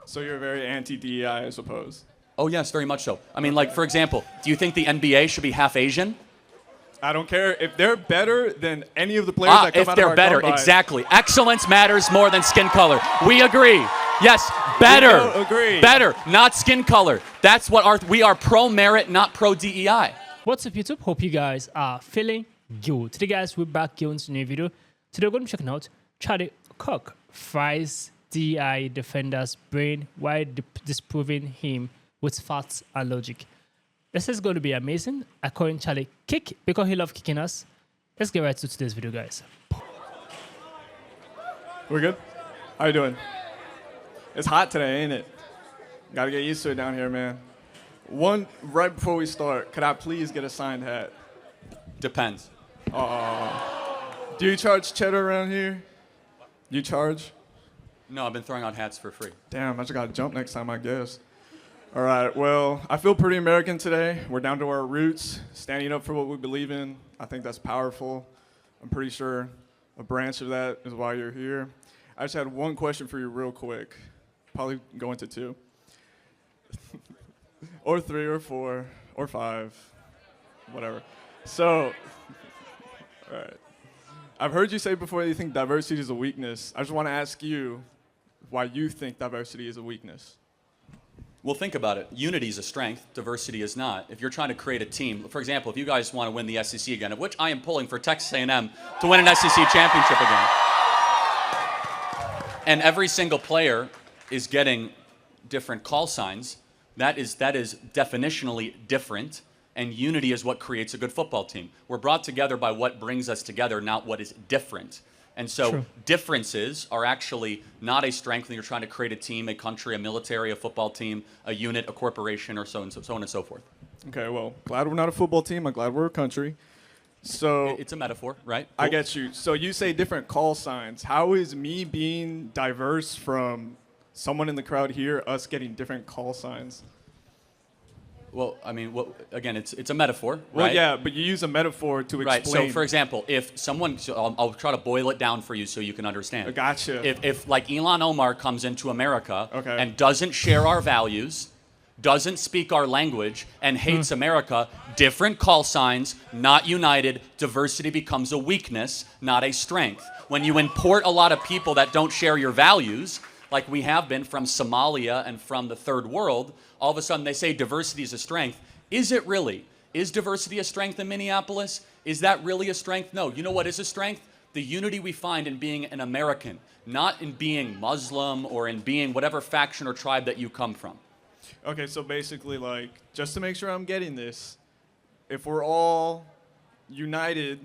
So you're very anti-DEI, I suppose. Oh, yes, very much so. I mean, like, for example, do you think the NBA should be half Asian? I don't care. If they're better than any of the players that come if out they're of our better, combine. exactly. Excellence matters more than skin color. We agree. Yes, better. We don't agree. Better, not skin color. That's what we are pro-merit, not pro-DEI. What's up, YouTube? Hope you guys are feeling good. Today, guys, we're back here with a new video. Today, we're going to be checking out Charlie Kirk fries DEI defender's brain while disproving him with facts and logic. This is going to be amazing. According to Charlie, kick because he loves kicking us. Let's get right to today's video, guys. We're good? How you doing? It's hot today, ain't it? Gotta get used to it down here, man. Right before we start, could I please get a signed hat? Depends. Do you charge cheddar around here? You charge? No, I've been throwing out hats for free. Damn, I just gotta jump next time, I guess. All right, well, I feel pretty American today. We're down to our roots, standing up for what we believe in. I think that's powerful. I'm pretty sure a branch of that is why you're here. I just had one question for you real quick. Probably go into two. Or three, or four, or five, whatever. So, all right. I've heard you say before that you think diversity is a weakness. I just want to ask you why you think diversity is a weakness. Well, think about it. Unity is a strength. Diversity is not. If you're trying to create a team, for example, if you guys want to win the SEC again, of which I am pulling for Texas A&M to win an SEC championship again, and every single player is getting different call signs, that is definitionally different, and unity is what creates a good football team. We're brought together by what brings us together, not what is different. And so True. differences are actually not a strength when you're trying to create a team, a country, a military, a football team, a unit, a corporation, or so on and so forth. Okay, well, glad we're not a football team. I'm glad we're a country. So It's a metaphor, right? I Cool. get you. So you say different call signs. How is me being diverse from someone in the crowd here, us getting different call signs? Well, I mean, again, it's a metaphor, Well, right? yeah, but you use a metaphor to explain. Right. So, for example, if someone, I'll try to boil it down for you so you can understand. Gotcha. If like Elon Omar comes into America Okay. and doesn't share our values, doesn't speak our language, and hates America, different call signs, not united. Diversity becomes a weakness, not a strength. When you import a lot of people that don't share your values, like we have been from Somalia and from the third world, all of a sudden they say diversity is a strength. Is it really? Is diversity a strength in Minneapolis? Is that really a strength? No. You know what is a strength? The unity we find in being an American, not in being Muslim or in being whatever faction or tribe that you come from. Okay, so basically, like, just to make sure I'm getting this, if we're all united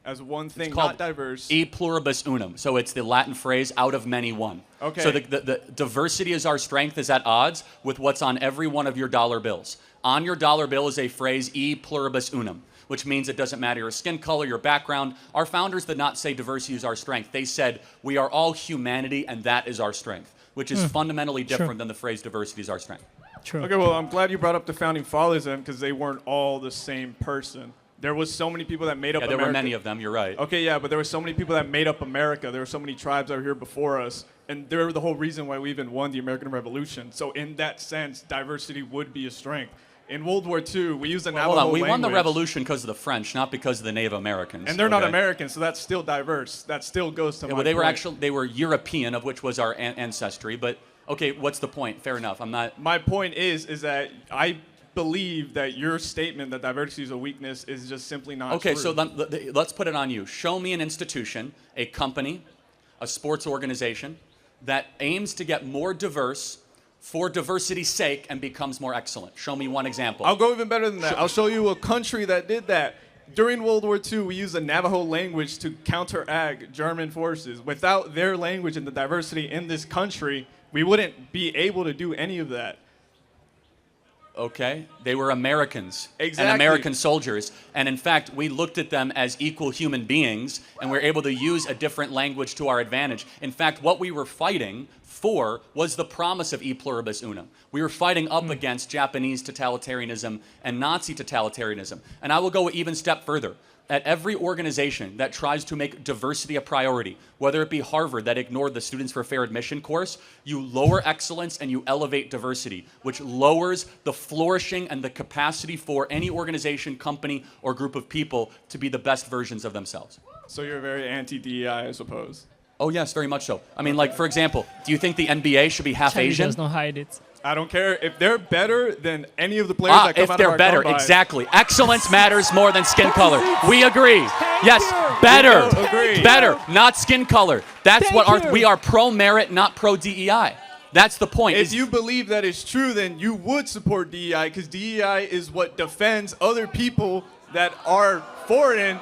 as one thing, It's called not diverse. E pluribus unum. So it's the Latin phrase, out of many one. Okay. So the diversity is our strength is at odds with what's on every one of your dollar bills. On your dollar bill is a phrase, E pluribus unum, which means it doesn't matter your skin color, your background. Our founders did not say diversity is our strength. They said we are all humanity and that is our strength, which is fundamentally different than the phrase diversity is our strength. True. Okay, well, I'm glad you brought up the founding fathers then, because they weren't all the same person. There was so many people that made up Yeah, there America. were many of them, you're right. Okay, yeah, but there were so many people that made up America. There were so many tribes that were here before us, and they're the whole reason why we even won the American Revolution. So in that sense, diversity would be a strength. In World War II, we used the Navajo Hold on, we language. won the revolution because of the French, not because of the Native Americans. And they're not okay? Americans, so that's still diverse. That still goes to Yeah, my well, point. they were European, of which was our ancestry. But okay, what's the point? Fair enough. I'm not. My point is that I believe that your statement that diversity is a weakness is just simply not Okay, true. so let's put it on you. Show me an institution, a company, a sports organization that aims to get more diverse for diversity's sake and becomes more excellent. Show me one example. I'll go even better than that. I'll show you a country that did that. During World War II, we used the Navajo language to counteract German forces. Without their language and the diversity in this country, we wouldn't be able to do any of that. Okay, they were Americans Exactly. and American soldiers. And in fact, we looked at them as equal human beings and we're able to use a different language to our advantage. In fact, what we were fighting for was the promise of E pluribus unum. We were fighting up against Japanese totalitarianism and Nazi totalitarianism. And I will go even step further. at every organization that tries to make diversity a priority, whether it be Harvard that ignored the Students for Fair Admission course, you lower excellence and you elevate diversity, which lowers the flourishing and the capacity for any organization, company, or group of people to be the best versions of themselves. So you're very anti-DEI, I suppose. Oh yes, very much so. I mean, like, for example, do you think the NBA should be half Charlie Asian? does not hide it. I don't care if they're better than any of the players that come if out they're of our better, combine. exactly. Excellence matters more than skin color. We agree. Thank Yes, you. better, We agree. better, not skin color. That's Thank what you. we are pro-merit, not pro-DEI. That's the point. If you believe that is true, then you would support DEI because DEI is what defends other people that are foreign.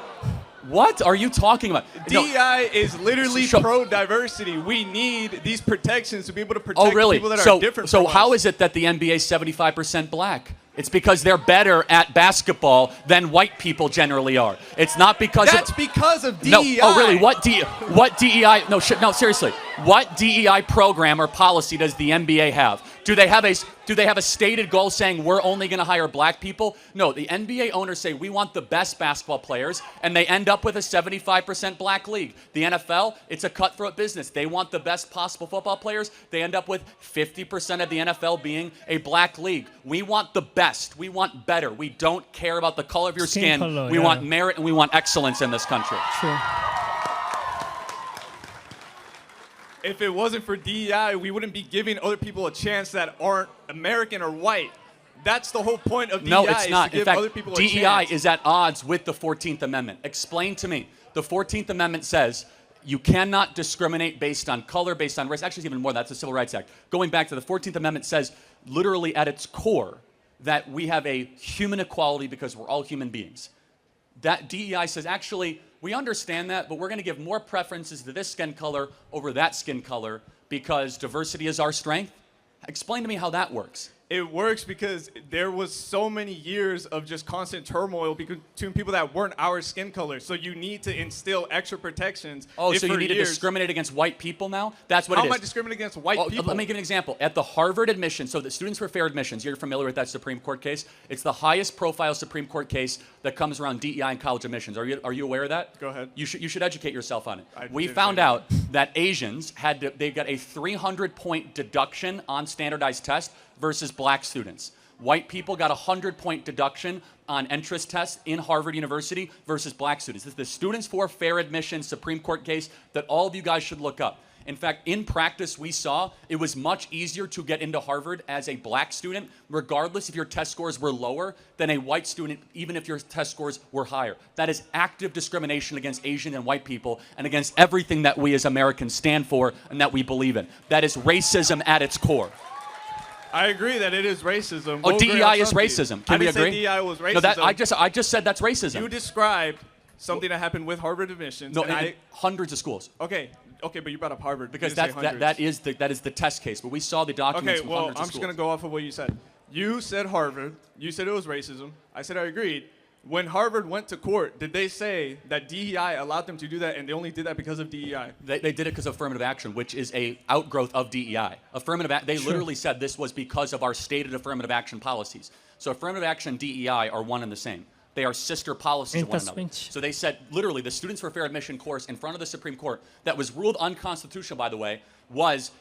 What are you talking about? No. DEI is literally So- pro-diversity. We need these protections to be able to protect Oh, really? people that So, are different so from how us. is it that the NBA is 75% black? It's because they're better at basketball than white people generally are. It's not because That's of, because of no. DEI. Oh, really? What DEI? No, no, seriously. What DEI program or policy does the NBA have? Do they have a stated goal saying we're only going to hire black people? No, the NBA owners say we want the best basketball players, and they end up with a 75% black league. The NFL, it's a cutthroat business. They want the best possible football players. They end up with 50% of the NFL being a black league. We want the best. We want better. We don't care about the color of your Skin skin. color, We yeah. want merit and we want excellence in this country. True. If it wasn't for DEI, we wouldn't be giving other people a chance that aren't American or white. That's the whole point of DEI. No, it's is not. To give In fact, other people a DEI chance. is at odds with the 14th Amendment. Explain to me. The 14th Amendment says you cannot discriminate based on color, based on race. Actually, it's even more. That's the Civil Rights Act. Going back to the 14th Amendment says, literally at its core, that we have a human equality because we're all human beings. That DEI says, actually, we understand that, but we're going to give more preferences to this skin color over that skin color because diversity is our strength. Explain to me how that works. It works because there was so many years of just constant turmoil between people that weren't our skin color. So you need to instill extra protections. Oh, if so you for need to years- discriminate against white people now? That's what How it am I is. discriminating against white people? Let me give an example. At the Harvard admission, so the Students for Fair Admissions, you're familiar with that Supreme Court case? It's the highest profile Supreme Court case that comes around DEI and college admissions. Are you aware of that? Go ahead. You should educate yourself on it. We didn't found say that. out that Asians they got a 300-point deduction on standardized tests versus black students. White people got a 100-point deduction on entrance tests in Harvard University versus black students. This is the Students for Fair Admission Supreme Court case that all of you guys should look up. In fact, in practice, we saw it was much easier to get into Harvard as a black student, regardless if your test scores were lower, than a white student, even if your test scores were higher. That is active discrimination against Asian and white people and against everything that we as Americans stand for and that we believe in. That is racism at its core. I agree that it is racism. Oh, We'll agree DEI on is something. racism. I Can we didn't agree? say DEI was racism. No, I just said that's racism. You described something that happened with Harvard admissions. No, and in hundreds of schools. Okay, but you brought up Harvard. Because You didn't say that hundreds. is the test case. But we saw the documents Okay, from well, hundreds I'm of just schools. going to go off of what you said. You said Harvard. You said it was racism. I said I agreed. When Harvard went to court, did they say that DEI allowed them to do that and they only did that because of DEI? They did it because of affirmative action, which is a outgrowth of DEI. They literally said this was because of our stated affirmative action policies. So affirmative action and DEI are one and the same. They are sister policies of one another. Intertwined. So they said, literally, the Students for Fair Admission course in front of the Supreme Court that was ruled unconstitutional, by the way,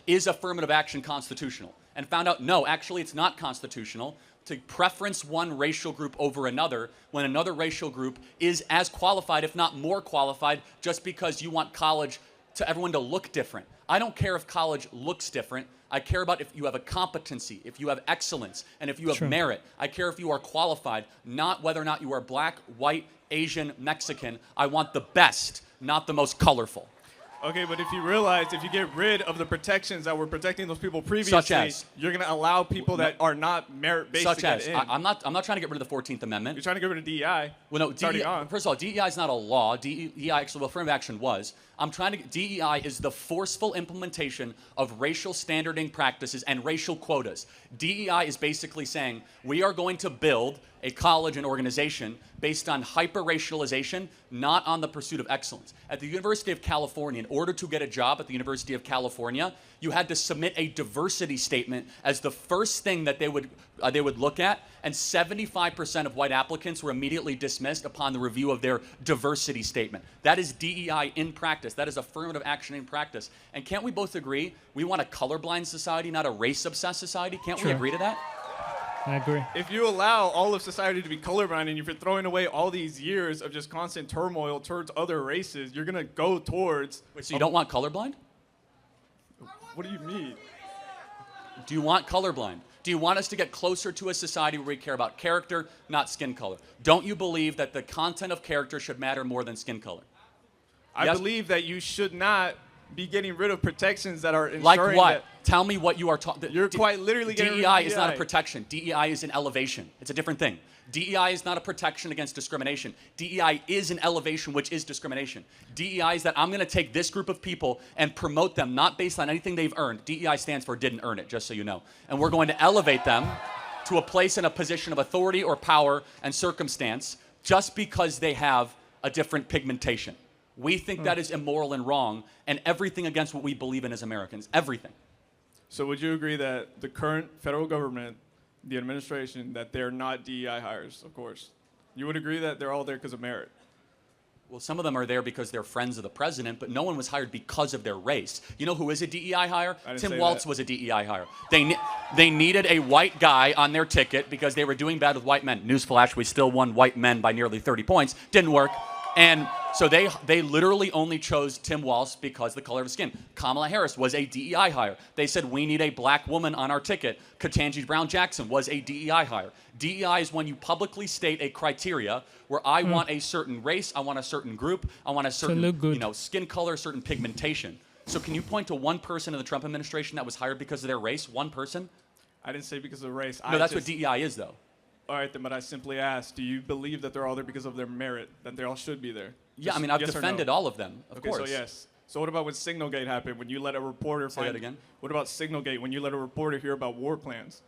is affirmative action constitutional? And found out, no, actually it's not constitutional to preference one racial group over another when another racial group is as qualified, if not more qualified, just because you want college to everyone to look different. I don't care if college looks different. I care about if you have a competency, if you have excellence, and if you have True. merit. I care if you are qualified, not whether or not you are black, white, Asian, Mexican. I want the best, not the most colorful. Okay, but if you realize, if you get rid of the protections that were protecting those people previously, Such as? you're going to allow people that are not merit-based Such to get as, in. I'm not trying to get rid of the 14th Amendment. You're trying to get rid of DEI. Well, no, Starting on. first of all, DEI is not a law. DEI, actually, well, affirmative action was. DEI is the forceful implementation of racial standarding practices and racial quotas. DEI is basically saying we are going to build a college and organization based on hyper-racialization, not on the pursuit of excellence. At the University of California, in order to get a job at the University of California, you had to submit a diversity statement as the first thing that they would look at, and 75% of white applicants were immediately dismissed upon the review of their diversity statement. That is DEI in practice. That is affirmative action in practice. And can't we both agree we want a colorblind society, not a race-obsessed society? Can't we agree to that? I agree. If you allow all of society to be colorblind and if you're throwing away all these years of just constant turmoil towards other races, you're going to go towards... Wait, so you don't want colorblind? What do you mean? Do you want colorblind? Do you want us to get closer to a society where we care about character, not skin color? Don't you believe that the content of character should matter more than skin color? I Yes? believe that you should not be getting rid of protections that are ensuring Like what? that... Tell me what you are talking. You're quite literally getting rid of DEI is not a DEI. protection. DEI is an elevation. It's a different thing. DEI is not a protection against discrimination. DEI is an elevation, which is discrimination. DEI is that I'm going to take this group of people and promote them, not based on anything they've earned. DEI stands for didn't earn it, just so you know. And we're going to elevate them to a place in a position of authority or power and circumstance just because they have a different pigmentation. We think that is immoral and wrong, and everything against what we believe in as Americans. Everything. So would you agree that the current federal government, the administration, that they're not DEI hires, of course? You would agree that they're all there because of merit? Well, some of them are there because they're friends of the president, but no one was hired because of their race. You know who is a DEI hire? I didn't Tim say Walz that. was a DEI hire. They needed a white guy on their ticket because they were doing bad with white men. Newsflash, we still won white men by nearly 30 points. Didn't work. And so they literally only chose Tim Walz because of the color of his skin. Kamala Harris was a DEI hire. They said, we need a black woman on our ticket. Ketanji Brown Jackson was a DEI hire. DEI is when you publicly state a criteria where I want a certain race, I want a certain group, I want a certain look good. skin color, certain pigmentation. So can you point to one person in the Trump administration that was hired because of their race? One person? I didn't say because of race. No, that's what DEI is, though. All right, then, but I simply asked, do you believe that they're all there because of their merit, that they all should be there? Yeah, I Just mean, I've yes or no? defended all of them, of Okay, course. so yes. So what about when Signalgate happened, when you let a reporter Say that again? What about Signalgate, when you let a reporter hear about war plans?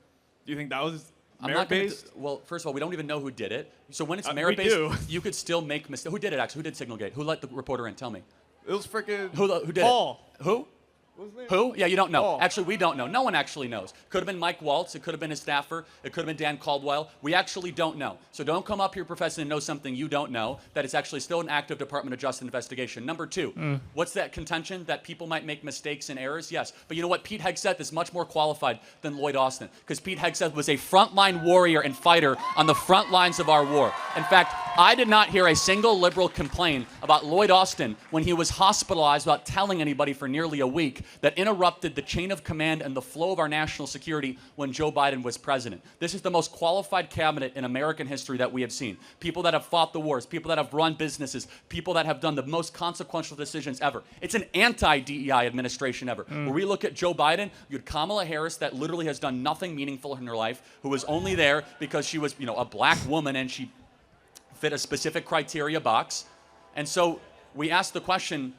Do you think that was I'm not gonna merit-based? well, first of all, we don't even know who did it. So when it's We merit-based, do. you could still make mistakes. Who did it, actually? Who did Signalgate? Who let the reporter in? Tell me. It was freaking Who did Paul. it? Who? What was his name? Who? Yeah, you don't know. Paul. Actually, we don't know. No one actually knows. Could have been Mike Waltz. It could have been his staffer. It could have been Dan Caldwell. We actually don't know. So don't come up here professing to know something you don't know, that it's actually still an active Department of Justice investigation. Number two, what's that contention? That people might make mistakes and errors? Yes. But you know what? Pete Hegseth is much more qualified than Lloyd Austin, because Pete Hegseth was a frontline warrior and fighter on the front lines of our war. In fact, I did not hear a single liberal complain about Lloyd Austin when he was hospitalized without telling anybody for nearly a week that interrupted the chain of command and the flow of our national security when Joe Biden was president. This is the most qualified cabinet in American history that we have seen. People that have fought the wars, people that have run businesses, people that have done the most consequential decisions ever. It's an anti-DEI administration ever. Where we look at Joe Biden, you had Kamala Harris that literally has done nothing meaningful in her life, who was only there because she was, a black woman and she fit a specific criteria box. And so we ask the question,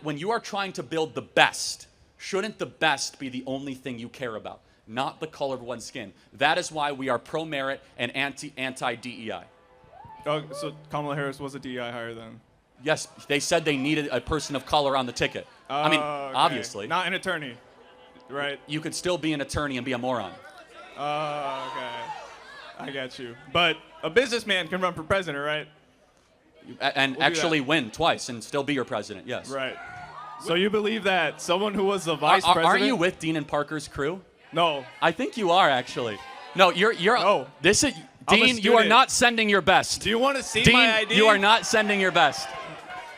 when you are trying to build the best, shouldn't the best be the only thing you care about, not the color of one's skin? That is why we are pro-merit and anti-DEI. Oh, so Kamala Harris was a DEI hire then? Yes, they said they needed a person of color on the ticket. I mean, Okay. obviously. Not an attorney, right? You could still be an attorney and be a moron. Okay. I got you. But a businessman can run for president, right? And do actually that. win twice and still be your president, yes. Right. So you believe that someone who was the vice president... Aren't you with Dean and Parker's crew? No. I think you are, actually. No, you're. No. This is I'm a Dean. You are student. not sending your best. Do you want to see Dean, my ID? you are not sending your best.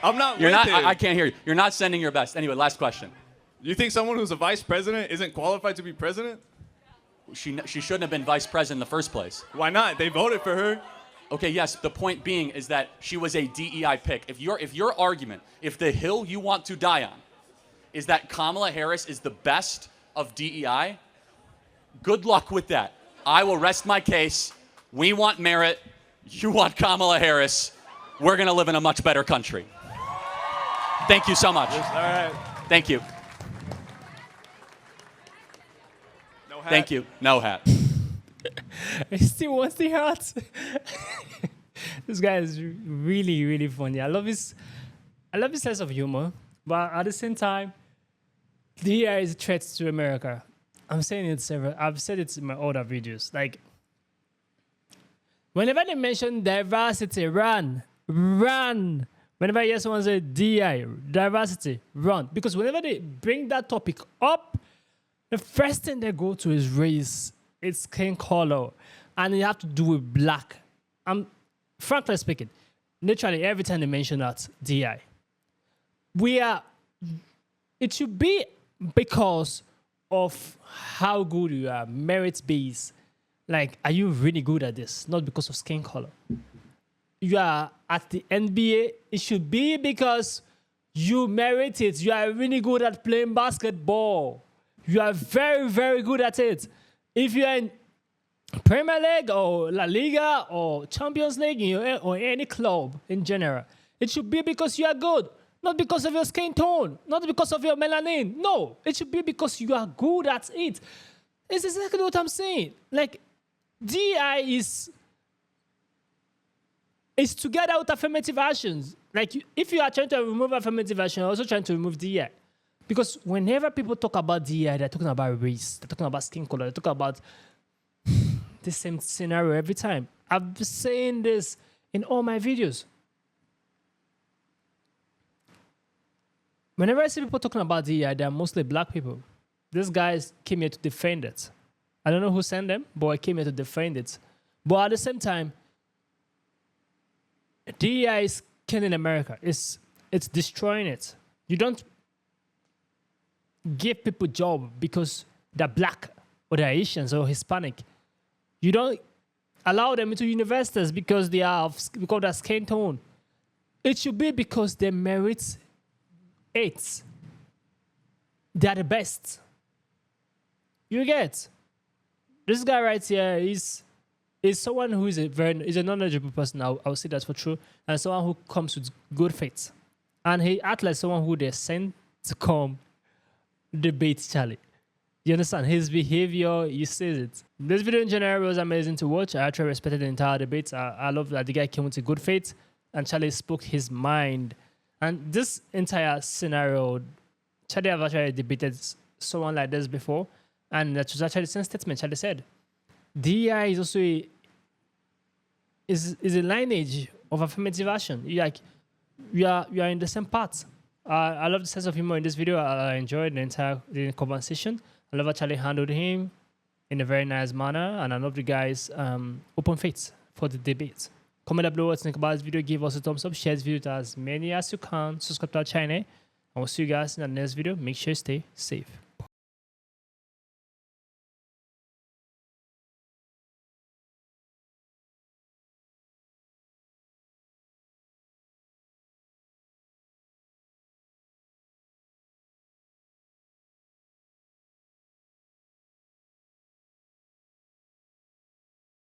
I'm not You're with not. it. I can't hear you. You're not sending your best. Anyway, last question. You think someone who's a vice president isn't qualified to be president? She shouldn't have been vice president in the first place. Why not? They voted for her. Okay, yes. The point being is that she was a DEI pick. If your argument, if the hill you want to die on, is that Kamala Harris is the best of DEI, good luck with that. I will rest my case. We want merit. You want Kamala Harris. We're going to live in a much better country. Thank you so much. All right. Thank you. No hat. Thank you. No hat. I still want the hat. This guy is really, really funny. I love his sense of humor, but at the same time, DEI is a threat to America. I'm saying it several. I've said it in my other videos. Like, whenever they mention diversity, run. Whenever I hear someone say DEI, diversity, run. Because whenever they bring that topic up, the first thing they go to is race, it's skin color, and you have to do with black. Frankly speaking, literally every time they mention that DEI, it should be because of how good you are, merit-based. Like, are you really good at this? Not because of skin color. You are at the NBA, it should be because you merit it. You are really good at playing basketball. You are very, very good at it. If you're in Premier League or La Liga or Champions League or any club in general, it should be because you are good. Not because of your skin tone. Not because of your melanin. No, it should be because you are good at it. It's exactly what I'm saying. Like, DEI is to get out affirmative actions. Like, if you are trying to remove affirmative action, you're also trying to remove DEI. Because whenever people talk about DEI, they're talking about race, they're talking about skin color, they're talking about the same scenario every time. I've been saying this in all my videos. Whenever I see people talking about DEI, they're mostly black people. These guys came here to defend it. I don't know who sent them, but I came here to defend it. But at the same time, DEI is killing America. It's destroying it. You don't give people job because they're black or they're Asians or Hispanic. You don't allow them into universities because they are because of their skin tone. It should be because they merit it. They are the best. You get? This guy right here is someone who is a knowledgeable person. I'll say that's for true, and someone who comes with good faith, and he acts like someone who they sent to come debate Charlie. You understand his behavior? You see it. This video in general was amazing to watch. I actually respected the entire debate. I love that the guy came with a good faith, and Charlie spoke his mind. And this entire scenario, Charlie have actually debated someone like this before, and that was actually the same statement Charlie said. DEI is also is a lineage of affirmative action. You are in the same path. I love the sense of humor in this video. I enjoyed the entire conversation. I love how Charlie handled him in a very nice manner, and I love the guy's open faith for the debate. Comment down below what you think about this video. Give us a thumbs up. Share this video to as many as you can. Subscribe to our channel. And we'll see you guys in the next video. Make sure you stay safe.